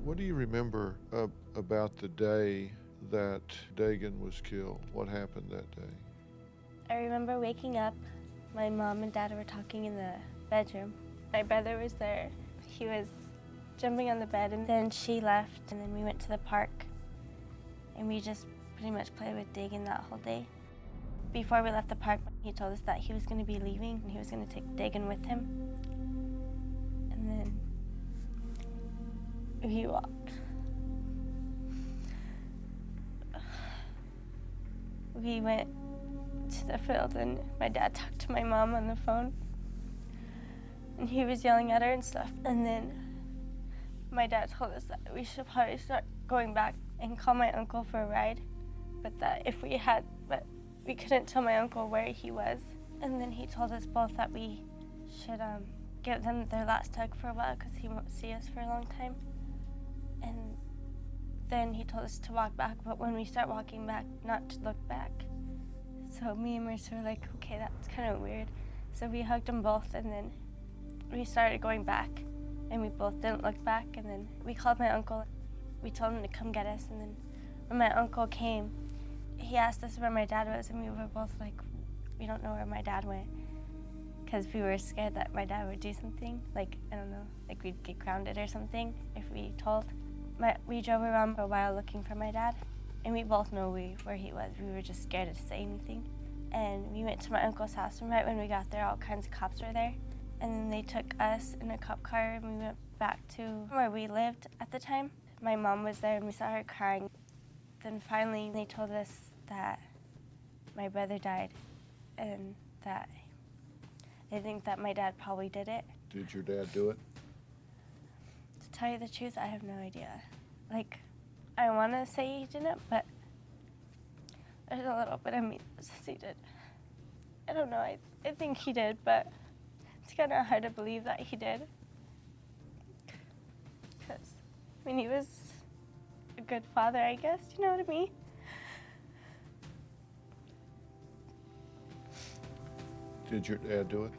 What do you remember about the day that Degan was killed? What happened that day? I remember waking up. My mom and dad were talking in the bedroom. My brother was there. He was jumping on the bed, and then she left, and then we went to the park, and we just pretty much played with Degan that whole day. Before we left the park, he told us that he was going to be leaving, and he was going to take Degan with him. And then we walked. We went to the field, and my dad talked to my mom on the phone, and he was yelling at her and stuff. And then my dad told us that we should probably start going back and call my uncle for a ride, but we couldn't tell my uncle where he was. And then he told us both that we should give them their last hug for a while because he won't see us for a long time. And then he told us to walk back, but when we start walking back, not to look back. So me and Marissa were like, okay, that's kind of weird. So we hugged them both, and then we started going back, and we both didn't look back. And then we called my uncle. We told him to come get us, and then when my uncle came, he asked us where my dad was, and we were both like, we don't know where my dad went, because we were scared that my dad would do something, like, I don't know, like we'd get grounded or something if we told. We drove around for a while looking for my dad, and we both know where he was. We were just scared to say anything. And we went to my uncle's house, and right when we got there, all kinds of cops were there. And then they took us in a cop car, and we went back to where we lived at the time. My mom was there, and we saw her crying. Then finally, they told us that my brother died, and that they think that my dad probably did it. Did your dad do it? To tell you the truth, I have no idea. Like, I want to say he didn't, but there's a little bit of me that says he did. I don't know, I think he did, but it's kind of hard to believe that he did. Because, I mean, he was a good father, I guess, you know what I mean? Did your dad do it?